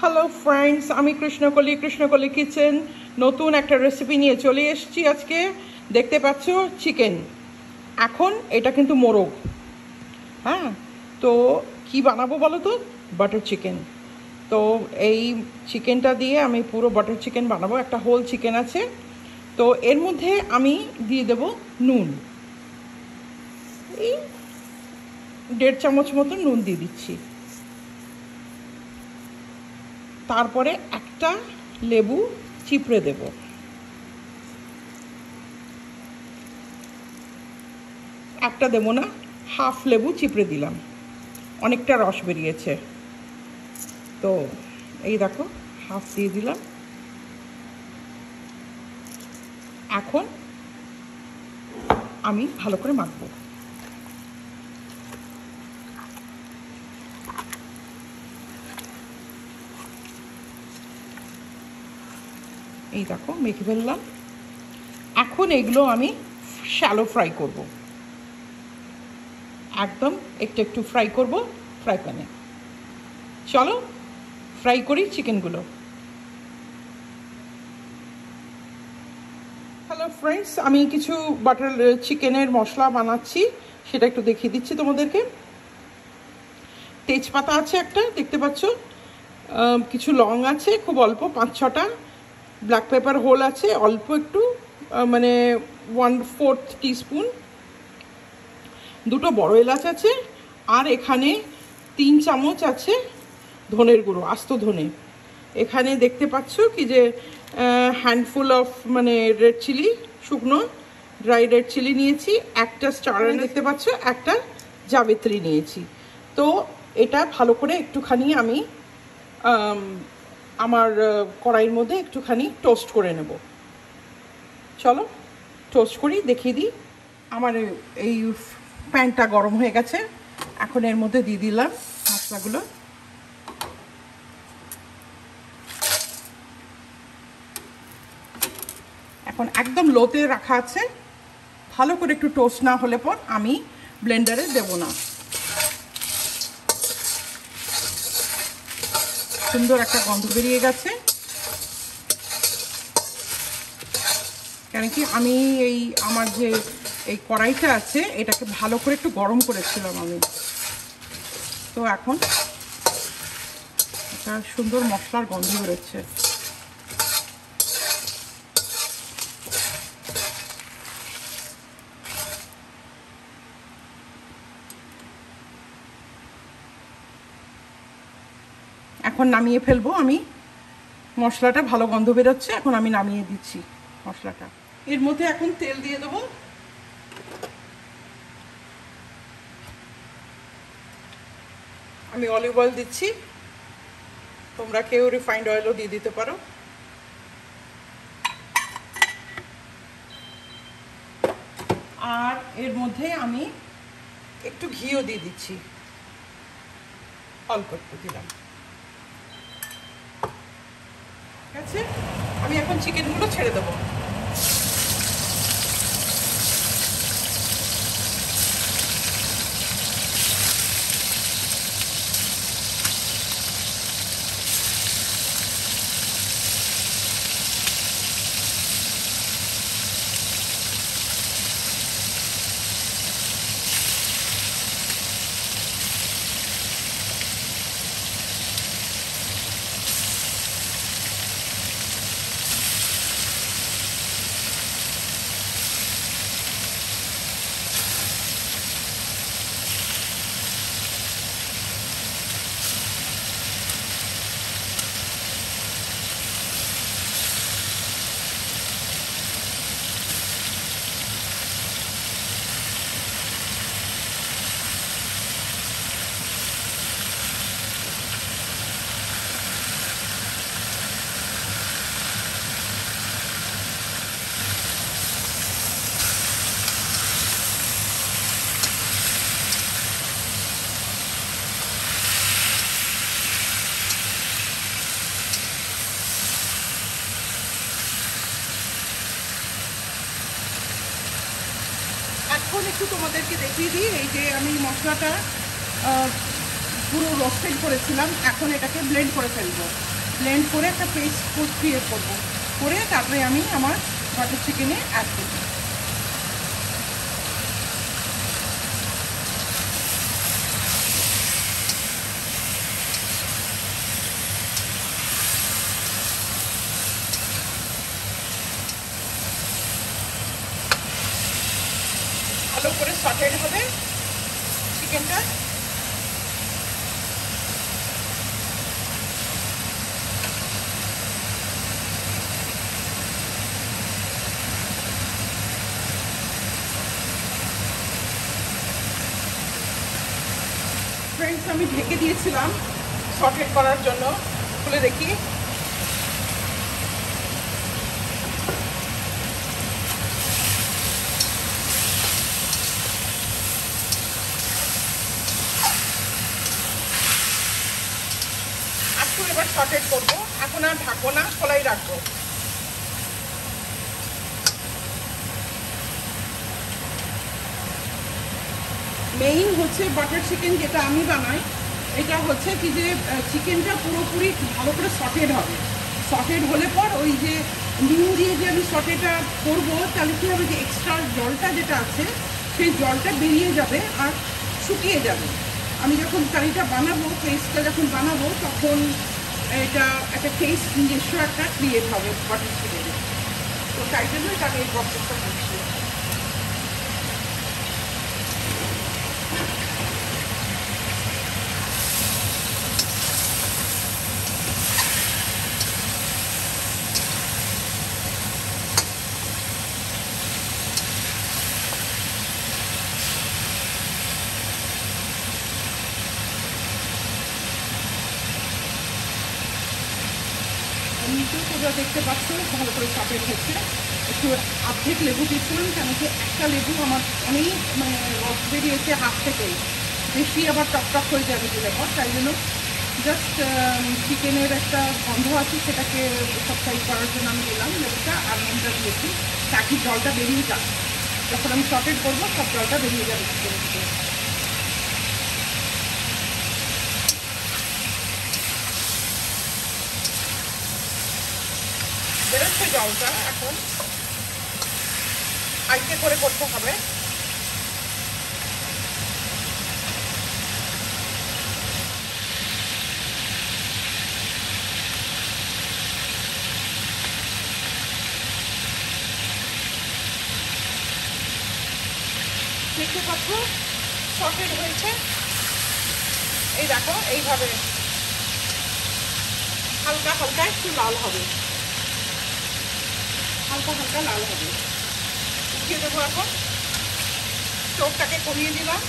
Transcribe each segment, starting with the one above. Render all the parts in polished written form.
Hello friends, আমি Krishnakoli kitchen নতুন একটা রেসিপি নিয়ে চলে এসেছি। আজকে দেখতে পাচ্ছ চিকেন। এখন এটা কিন্তু মোরগ। হ্যাঁ, তো কি বানাবো বলো তো? Butter chicken. তো এই চিকেনটা দিয়ে আমি পুরো বাটার চিকেন বানাবো। একটা হোল চিকেন আছে, তো এর মধ্যে আমি দিয়ে দেব নুন। এই 1.5 চামচ মতো নুন দিয়ে দিচ্ছি। তারপরে একটা লেবু চিপড়ে দেব। একটা দেবো না, হাফ লেবু চিপড়ে দিলাম, অনেকটা রস বেরিয়েছে। তো এই দেখো, হাফ দিয়ে দিলাম। এখন আমি ভালো করে মাখবো। এই দেখো, মেখে ফেললাম। এখন এগুলো আমি শ্যালো ফ্রাই করব, একদম একটু একটু ফ্রাই করব ফ্রাই প্যানে। চলো ফ্রাই করি চিকেনগুলো। হ্যালো ফ্রেন্ডস, আমি কিছু বাটার চিকেনের মশলা বানাচ্ছি, সেটা একটু দেখিয়ে দিচ্ছি তোমাদেরকে। তেজপাতা আছে একটা, দেখতে পাচ্ছ। কিছু লং আছে, খুব অল্প, 5-6টা। ব্ল্যাক পেপার হোল আছে অল্প একটু, মানে 1/4 টিস্পুন। 2টো বড় এলাচ আছে। আর এখানে 3 চামচ আছে ধনের গুঁড়ো, আস্ত ধনে। এখানে দেখতে পাচ্ছ কি যে হ্যান্ডফুল অফ মানে রেড চিলি, শুকনো ড্রাই রেড চিলি নিয়েছি। একটা স্টার দেখতে পাচ্ছ, একটা জাবিত্রী নিয়েছি। তো এটা ভালো করে একটুখানি আমি আমার কড়াইয়ের মধ্যে একটুখানি টোস্ট করে নেব। চলো টোস্ট করি, দেখিয়ে দিই। আমার এই প্যানটা গরম হয়ে গেছে। এখন এর মধ্যে দিয়ে দিলাম মশলাগুলো। এখন একদম লোতে রাখা আছে। ভালো করে একটু টোস্ট না হলে পর আমি ব্লেন্ডারে দেব না। সুন্দর একটা গন্ধ বেরিয়ে গেছে। কেন কি, আমি এই আমার যে এই কড়াইটা আছে, এটাকে ভালো করে একটু গরম করেছিলাম আমি। তো এখন একটা সুন্দর মশলার গন্ধ বেরোচ্ছে। এখন নামিয়ে ফেলবো আমি। মশলাটা ভালো গন্ধ বেরোচ্ছে, এখন আমি নামিয়ে দিচ্ছি মশলাটা। এর মধ্যে এখন তেল দিয়ে দেবো। আমি অলিভ অয়েল দিচ্ছি, তোমরা কেউ রিফাইন্ড অয়েলও দিয়ে দিতে পারো। আর এর মধ্যে আমি একটু ঘিও দিয়ে দিচ্ছি, অল্প একটু দিলাম। ঠিক আছে, আমি এখন চিকেনগুলো ছেড়ে দেবো। এখন একটু তোমাদেরকে দেখিয়ে দিই। এই যে আমি মশলাটা পুরো রোস্টেড করেছিলাম। এখন এটাকে ব্লেন্ড করে ফেলবো, ব্লেন্ড করে একটা পেস্ট ক্রিয়েট করবো, করে তারপরে আমি আমার বাটার চিকেনে অ্যাড করব। ভালো করে সটেড হবে চিকেনটা। ফ্রেন্ডস, আমি ঢেকে দিয়েছিলাম সটেড করার জন্য, খুলে দেখি। এবার সটেড করবো, এখন আর ঢাকবো না, খোলাই রাখবো। মেইন হচ্ছে বাটার চিকেন যেটা আমি বানাই, এটা হচ্ছে কি যে চিকেনটা পুরোপুরি ভালো করে সটেড হবে। সটেড হলে পর ওই যে নুন দিয়ে যে আমি সটেটা করবো, তাহলে কী হবে যে এক্সট্রা জলটা যেটা আছে সেই জলটা বেরিয়ে যাবে আর শুকিয়ে যাবে। আমি যখন কারিটা বানাবো, পেস্টটা যখন বানাবো, তখন এটা একটা টেস্ট নিজস্ব একটা ক্রিয়েট হবে বাটার চিকেনে। তো তাই জন্য এটা এই প্রসেসটা করছি। নিচেও তোমরা দেখতে পাচ্ছ ভালো করে সটেড হচ্ছে। একটু অর্ধেক লেবু দিয়েছিলাম, কেন কি একটা লেবু আমার অনেক রস বেরিয়েছে হাত থেকেই, বেশি আবার টকটক হয়ে যাবে দিলে পর। তাই জন্য জাস্ট চিকেনের একটা গন্ধ আছে, সেটাকে সাবসাইড করার জন্য আমি দিলাম লেবুটা, আর নুনটা দিয়েছি তাকে জলটা বেরিয়ে যাক। যখন আমি সটেড করবো সব জলটা বেরিয়ে যাবে চিকেনের থেকে। বেরোচ্ছে জলটা, এখন আইতে করে করতে হবে। দেখতে পাচ্ছ সটেড হয়েছে, এই দেখো এইভাবে হালকা হালকা একটু লাল হবে, হালকা হালকা লাল হবে। উঠিয়ে দেবো এখন, স্টোভটাকে কমিয়ে দিলাম।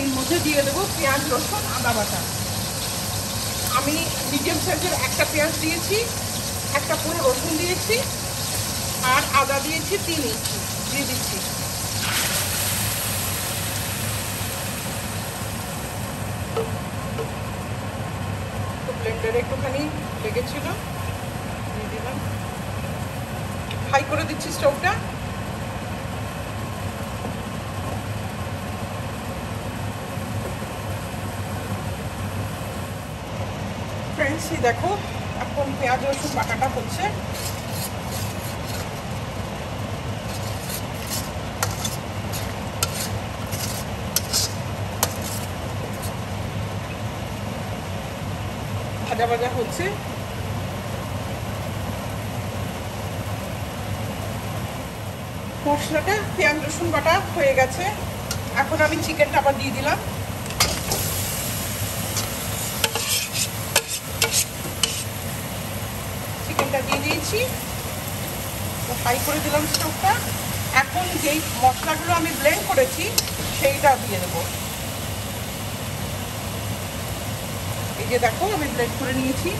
এর মধ্যে দিয়ে দেবো পেঁয়াজ, রসুন, আদা বাটা। আমি মিডিয়াম সাইজের একটা পেঁয়াজ দিয়েছি, একটা পুরো রসুন দিয়েছি, আর আদা দিয়েছি 3 ইঞ্চি দিয়ে দিচ্ছি। তো ব্লেন্ডারে একটুখানি লেগেছিল, দিয়ে দিলাম। হাই করে দিচ্ছি স্টোভটা। ফ্রেন্ডস, দেখো এখন পেঁয়াজ রসুন বাটাটা হচ্ছে। ভাজা ভাজা হচ্ছে। মশলাটা পেঁয়াজ রসুন বাটা হয়ে গেছে। এখন আমি চিকেনটা আবার দিয়ে দিলাম। চিকেনটা দিয়ে দিয়েছি, ফ্রাই করে দিলাম স্টোভটা। এখন যেই মশলাগুলো আমি ব্লেন্ড করেছি সেইটা দিয়ে দেবো। যে দেখো আমি ব্লেন্ড করে নিয়েছি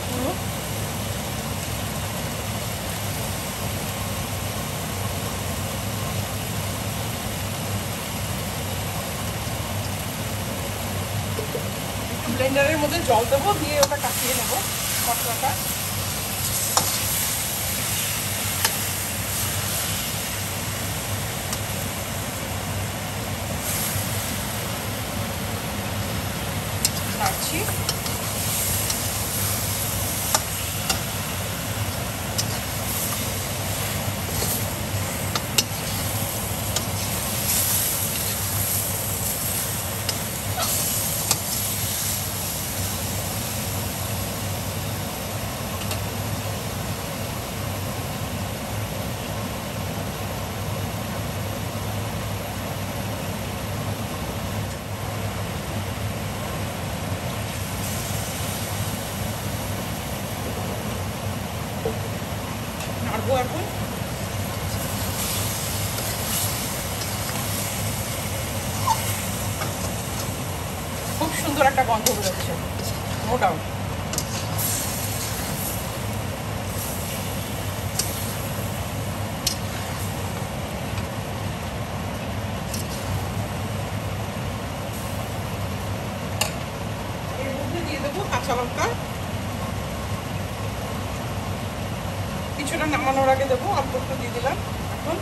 পুরো। ব্লেন্ডারের মধ্যে জল দেবো, দিয়ে ওটা কাটিয়ে নেবো মশলাটা। নাড়ছি। নাড়বো এখন। খুব সুন্দর একটা গন্ধ বেরোচ্ছে, নো ডাউট। এর মধ্যে দিয়ে দেবো কাঁচা লঙ্কা, কিছুটা নামানোর আগে দেবো, অল্প একটু দিয়ে দিলাম। এখন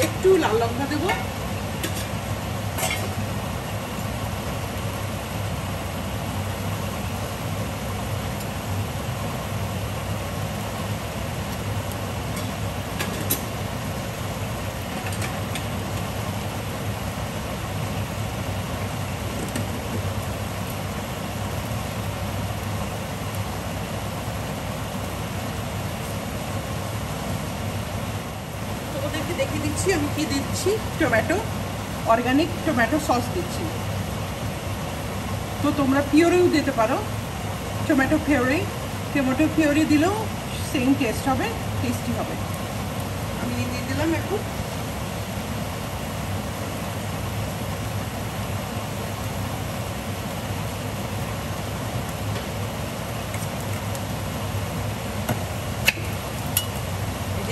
একটু লাল লঙ্কা দেবো, তোমাদেরকে দেখিয়ে দিচ্ছি আমি কি দিচ্ছি। টমেটো, অর্গানিক টমেটো সস দিচ্ছি। তো তোমরা পিওরেও দিতে পারো, টমেটো পিওরি দিলেও সেম টেস্ট হবে, টেস্টি হবে। আমি দিয়ে দিলাম একটু।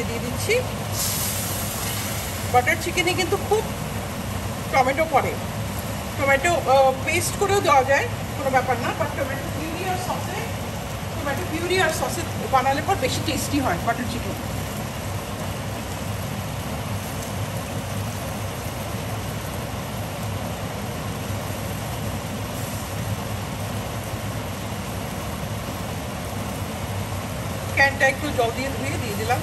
দিয়ে দিচ্ছি। বাটার চিকেনে কিন্তু খুব টমেটো পড়ে, টমেটো পেস্ট করেও দেওয়া যায়, কোনো ব্যাপার না। বাট টমেটো পিউরি আর সসে বানালে পর বেশি টেস্টি হয় বাটার চিকেন। ক্যানটা একটু জল দিয়ে ধুয়ে দিয়ে দিলাম।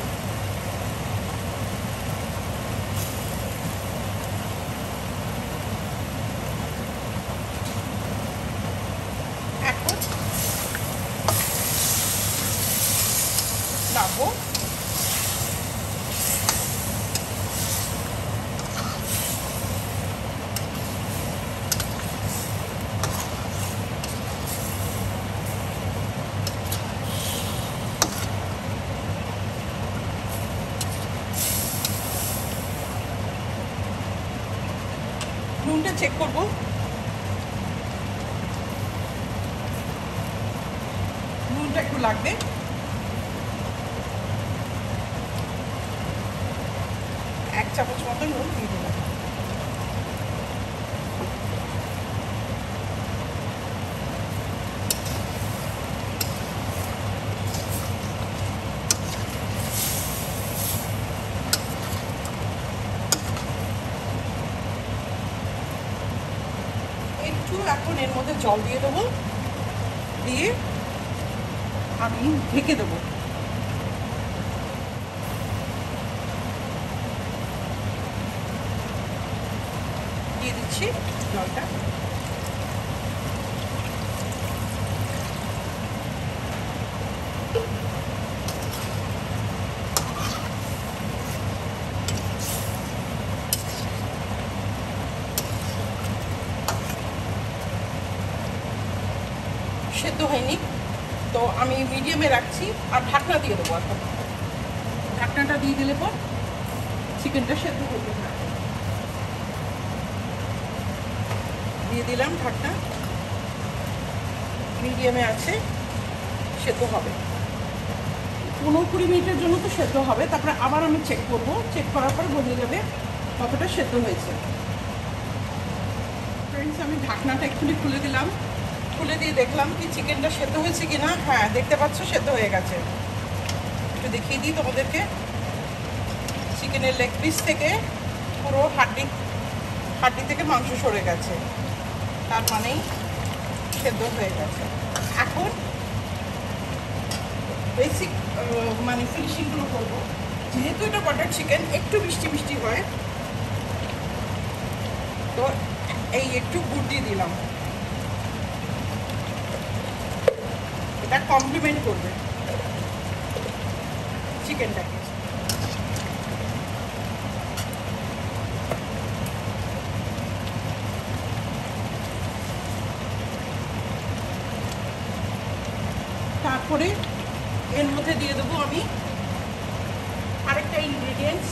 এখন নাড়বো। নুনটা চেক করবো, নুনটা একটু লাগবে। এক চামচ মতো নুন দিয়ে দিলাম। একটু এখন এর মধ্যে জল দিয়ে দেবো, দিয়ে আমি ঢেকে দেবো। দিয়ে দিচ্ছি জলটা। সেদ্ধ হয়নি, তো আমি মিডিয়ামে রাখছি আর ঢাকনা দিয়ে দেবো। এখন ঢাকনাটা দিয়ে দিলে পর চিকেনটা সেদ্ধ করতে থাকবে। দিয়ে দিলাম ঢাকনা, মিডিয়ামে আছে, সেদ্ধ হবে 15-20 মিনিটের জন্য তো সেদ্ধ হবে। তারপরে আবার আমি চেক করব, চেক করার পর বোঝা যাবে কতটা সেদ্ধ হয়েছে। ফ্রেন্ডস, আমি ঢাকনাটা একটু খুলে দিলাম, খুলে দিয়ে দেখলাম কি চিকেনটা সেদ্ধ হয়েছে কি না। হ্যাঁ, দেখতে পাচ্ছ সেদ্ধ হয়ে গেছে। একটু দেখিয়ে দিই তোমাদেরকে। চিকেনের লেগ পিস থেকে পুরো হাড্ডি থেকে মাংস সরে গেছে, তার মানেই সেদ্ধ হয়ে গেছে। এখন বেসিক মানে ফিনিশিংগুলো করবো। যেহেতু এটা বাটার চিকেন, একটু মিষ্টি মিষ্টি হয়, তো এই একটু গুড় দিয়ে দিলাম, এটা কমপ্লিমেন্ট করবে চিকেনটাকে। তারপরে এর মধ্যে দিয়ে দেবো আমি আরেকটা ইনগ্রিডিয়েন্টস,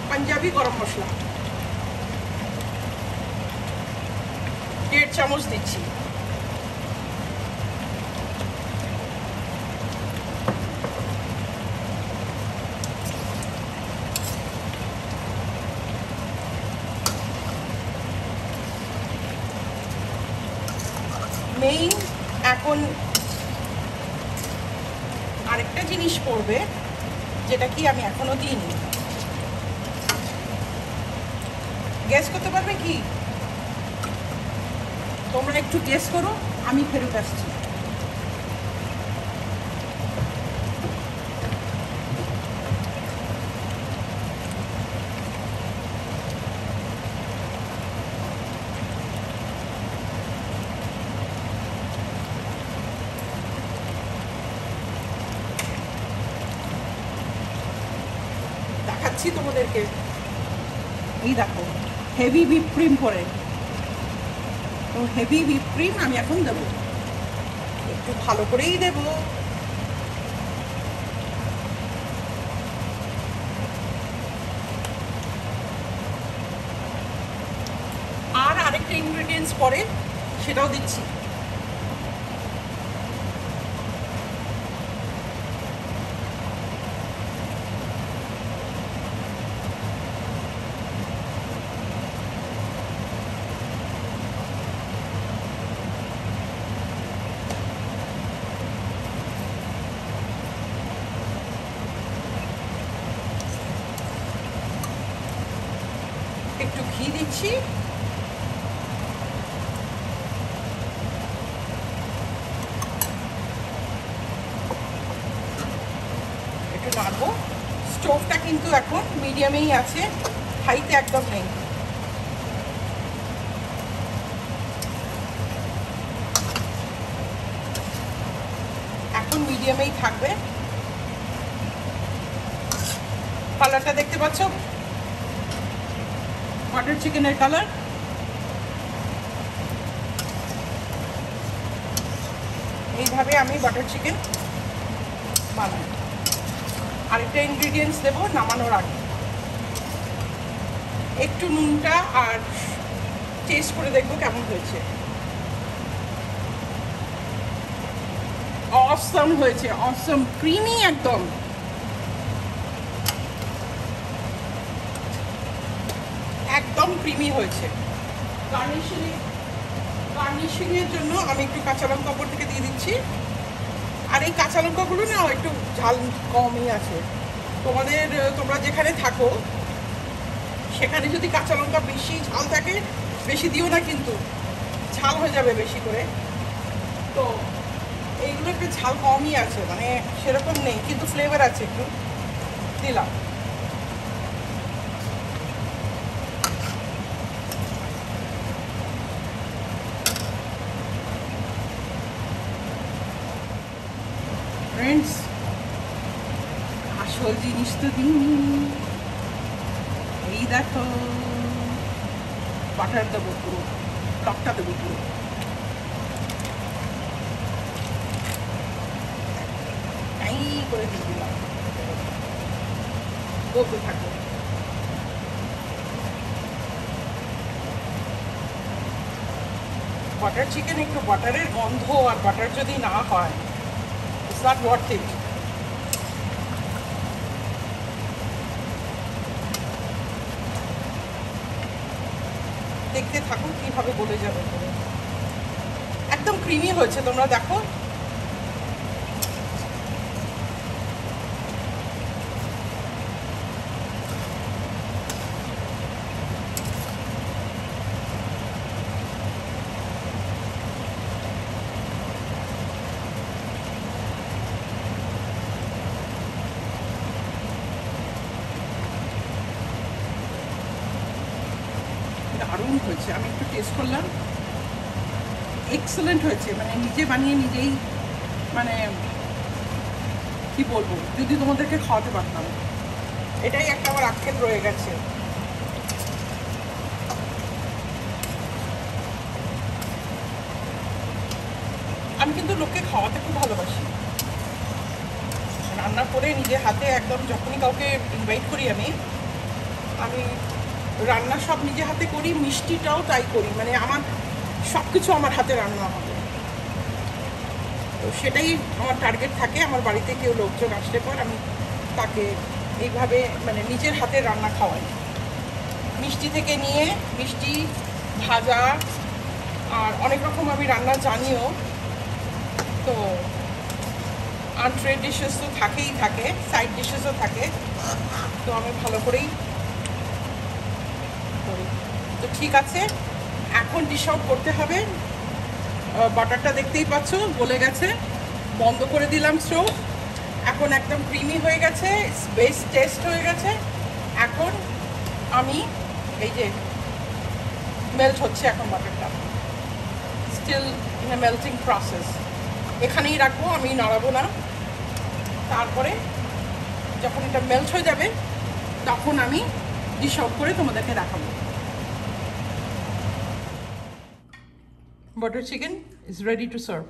পাঞ্জাবি গরম মশলা 1.5 চামচ দিচ্ছি। মেইন এখন আরেকটা জিনিস পড়বে, যেটা কি আমি এখনো দিইনি। গেস করতে পারবে কি? তোমরা একটু গেস করো, আমি ফেরত আসছি। দেখাচ্ছি তোমাদেরকে, এই দেখো হেভি হুইপ ক্রিম করে। তো হেভি হুইপ ক্রিম আমি এখন দেবো, একটু ভালো করেই দেবো। আর আরেকটা ইনগ্রেডিয়েন্টস পরে, সেটাও দিচ্ছি। একটু ঘি দিচ্ছি, একটু নাড়বো। স্টোভটা কিন্তু এখন মিডিয়ামেই আছে, হাইতে একদম নেই। এখন মিডিয়ামেই থাকবে। কালারটা দেখতে পাচ্ছ, বাটার চিকেনের কালার। এইভাবে আমি বাটার চিকেন বানাই। আরেকটা ইনগ্রিডিয়েন্টস দেবো নামানোর আগে, একটু নুনটা আর টেস্ট করে দেখবো কেমন হয়েছে। অসম হয়েছে, অসম ক্রিমি, একদম একদম ক্রিমি হয়েছে। গার্নিশিংয়ের জন্য আমি একটু কাঁচা লঙ্কা উপর থেকে দিয়ে দিচ্ছি। আর এই কাঁচা লঙ্কাগুলো না একটু ঝাল কমই আছে। তোমরা যেখানে থাকো সেখানে যদি কাঁচা লঙ্কা বেশি ঝাল থাকে, বেশি দিও না, কিন্তু ঝাল হয়ে যাবে বেশি করে। তো এইগুলো একটু ঝাল কমই আছে, মানে সেরকম নেই, কিন্তু ফ্লেভার আছে, একটু দিলাম। ফ্রেন্ডস, আসল জিনিস তো দিইনি। এই দেখো, বাটার দেবো পুরো সবটা দেবো পুরো। এই করে দিয়ে দিলাম, বলতে থাকবো। বাটার চিকেন একটু বাটারের গন্ধ আর বাটার যদি না হয়, ইটস নট ওয়ার্থ ইট। দেখতে থাকুন কিভাবে গলে যাবে, একদম ক্রিমি হয়েছে, তোমরা দেখো। দারুণ হয়েছে, আমি একটু টেস্ট করলাম, এক্সেলেন্ট হয়েছে। মানে নিজে বানিয়ে নিজেই, মানে কি বলবো, যদি তোমাদেরকে খাওয়াতে পারতাম। এটাই একটা আমার আক্ষেপ রয়ে গেছে। আমি কিন্তু লোককে খাওয়াতে খুব ভালোবাসি, রান্না করে নিজে হাতে একদম। যখনই কাউকে ইনভাইট করি আমি রান্না সব নিজে হাতে করি, মিষ্টিটাও তাই করি। মানে আমার সব কিছু আমার হাতে রান্না হবে, তো সেটাই আমার টার্গেট থাকে। আমার বাড়িতে কেউ লোকজন আসলে পর আমি তাকে এইভাবে মানে নিজের হাতে রান্না খাওয়াই, মিষ্টি থেকে নিয়ে মিষ্টি, ভাজা, আর অনেক রকম আমি রান্না জানিও। তো আনট্রে ডিশেস তো থাকেই থাকে, সাইড ডিশেসও থাকে, তো আমি ভালো করেই করি। তো ঠিক আছে, এখন ডিশ আউট করতে হবে। বাটারটা দেখতেই পাচ্ছ গলে গেছে, বন্ধ করে দিলাম স্টোভ। এখন একদম ক্রিমি হয়ে গেছে, বেশ টেস্ট হয়ে গেছে। এখন আমি এই যে মেল্ট হচ্ছে এখন বাটারটা, still in a melting process. এখানেই রাখবো, আমি নাড়াবো না। তারপরে যখন এটা মেল্ট হয়ে যাবে তখন আমি ডিশ আউট করে তোমাদেরকে দেখাবো। Butter chicken is ready to serve.